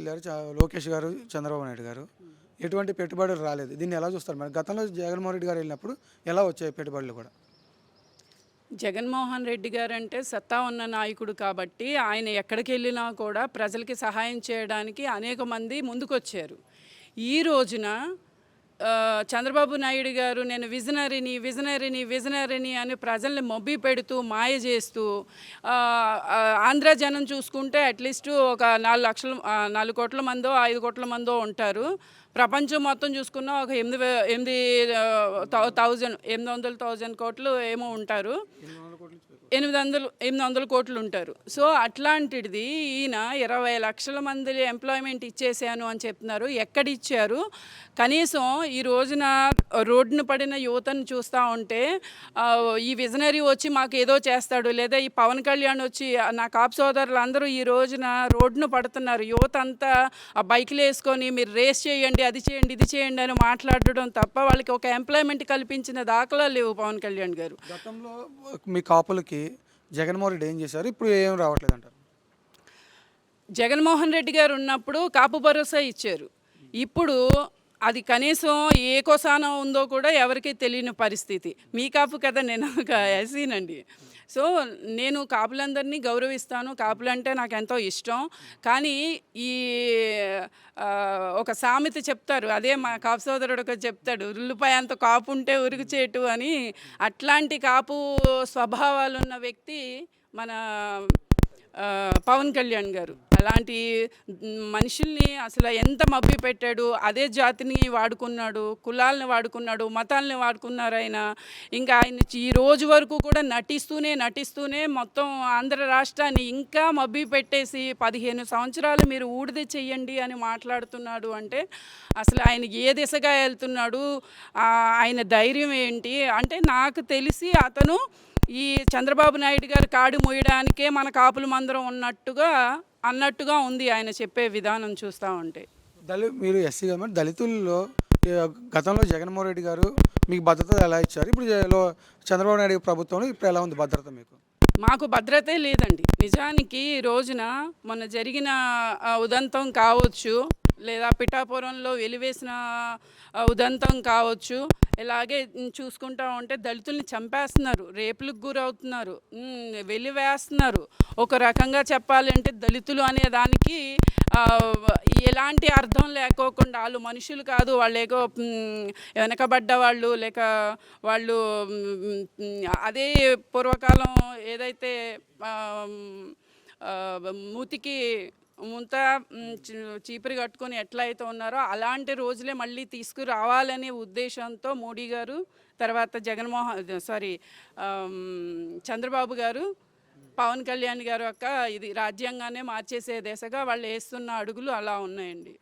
వెళ్ళారు లోకేష్ గారు, చంద్రబాబు నాయుడు గారు. ఎటువంటి పెట్టుబడులు రాలేదు. దీన్ని ఎలా చూస్తారు మరి? గతంలో జగన్మోహన్ రెడ్డి గారు వెళ్ళినప్పుడు ఎలా వచ్చాయి పెట్టుబడులు కూడా? జగన్మోహన్ రెడ్డి గారంటే సత్తా ఉన్న నాయకుడు కాబట్టి ఆయన ఎక్కడికి వెళ్ళినా కూడా ప్రజలకి సహాయం చేయడానికి అనేక మంది ముందుకొచ్చారు. ఈ రోజున చంద్రబాబు నాయుడు గారు నేను విజనరీని అని ప్రజల్ని మభ్య పెడుతూ మాయ చేస్తూ ఆంధ్ర జనం చూసుకుంటే అట్లీస్ట్ ఒక 4 కోట్ల మందో 5 కోట్ల మందో ఉంటారు. ప్రపంచం మొత్తం చూసుకున్నా ఒక 800,000 కోట్లు ఏమో ఉంటారు. 800 కోట్లు ఉంటారు. సో అట్లాంటిది ఈయన 20 లక్షల మంది ఎంప్లాయ్మెంట్ ఇచ్చేసాను అని చెప్తున్నారు. ఎక్కడిచ్చారు? కనీసం ఈ రోజున రోడ్డున పడిన యువతను చూస్తూ ఉంటే ఈ విజనరీ వచ్చి మాకు ఏదో చేస్తాడు, లేదా ఈ పవన్ కళ్యాణ్ వచ్చి నా కాపు సోదరులు అందరూ ఈ రోజున రోడ్డున పడుతున్నారు. యువత అంతా ఆ బైక్లు వేసుకొని మీరు రేస్ చేయండి, అది చేయండి, ఇది చేయండి అని మాట్లాడడం తప్ప వాళ్ళకి ఒక ఎంప్లాయ్మెంట్ కల్పించిన దాఖలా లేవు పవన్ కళ్యాణ్ గారు. గతంలో మీ కాపులకి జగన్మోహన్ రెడ్డి ఏం చేశారు? ఇప్పుడు ఏం రావట్లేదు అంటారు? జగన్మోహన్ రెడ్డి గారు ఉన్నప్పుడు కాపు భరోసా ఇచ్చారు. ఇప్పుడు అది కనీసం ఏ కోసాన ఉందో కూడా ఎవరికీ తెలియని పరిస్థితి. మీ కాపు కదా, నేను ఒక ఎస్సీనండి. సో నేను కాపులందరినీ గౌరవిస్తాను, కాపులంటే నాకు ఎంతో ఇష్టం. కానీ ఈ ఒక సామెత చెప్తారు, అదే మా కాపు సోదరుడు ఒక చెప్తాడు, ఉల్లిపాయ అంత కాపు ఉంటే ఉరుగు చేటు అని. అట్లాంటి కాపు స్వభావాలున్న వ్యక్తి మన పవన్ కళ్యాణ్ గారు. అలాంటి మనుషుల్ని అసలు ఎంత మభ్య పెట్టాడు. అదే జాతిని వాడుకున్నాడు, కులాలని వాడుకున్నాడు, మతాలని వాడుకున్నారు ఆయన. ఇంకా ఆయన ఈ రోజు వరకు కూడా నటిస్తూనే మొత్తం ఆంధ్ర రాష్ట్రాన్ని ఇంకా మభ్య పెట్టేసి 15 సంవత్సరాలు మీరు ఊడిదే చెయ్యండి అని మాట్లాడుతున్నాడు. అంటే అసలు ఆయన ఏ దిశగా వెళ్తున్నాడు, ఆయన ధైర్యం ఏంటి అంటే నాకు తెలిసి అతను ఈ చంద్రబాబు నాయుడు గారు కాడు మోయడానికే మన కాపుల మందరం అన్నట్టుగా ఉంది ఆయన చెప్పే విధానం చూస్తూ ఉంటే. మీరు ఎస్సీ కాబట్టి దళితుల్లో గతంలో జగన్మోహన్ రెడ్డి గారు మీకు భద్రత ఎలా ఇచ్చారు? ఇప్పుడు చంద్రబాబు నాయుడు ప్రభుత్వంలో ఇప్పుడు ఎలా ఉంది భద్రత మీకు? మాకు భద్రతే లేదండి. నిజానికి ఈ రోజున మొన్న జరిగిన ఉదంతం కావచ్చు, లేదా పిఠాపురంలో వెలివేసిన ఉదంతం కావచ్చు, ఇలాగే చూసుకుంటూ ఉంటే దళితుల్ని చంపేస్తున్నారు, రేపులకు గురవుతున్నారు, వెలివేస్తున్నారు. ఒక రకంగా చెప్పాలంటే దళితులు అనే దానికి ఎలాంటి అర్థం లేకోకుండా వాళ్ళు మనుషులు కాదు, వాళ్ళు ఏదో వెనకబడ్డ వాళ్ళు, లేక వాళ్ళు అదే పూర్వకాలం ఏదైతే మూతికి ముంత చీపురు కట్టుకొని ఎట్లయితే ఉన్నారో అలాంటి రోజులే మళ్ళీ తీసుకురావాలనే ఉద్దేశంతో మోడీ గారు, తర్వాత చంద్రబాబు గారు, పవన్ కళ్యాణ్ గారు ఇది రాజ్యాంగాన్ని మార్చేసే దిశగా వాళ్ళు వేస్తున్న అడుగులు అలా ఉన్నాయండి.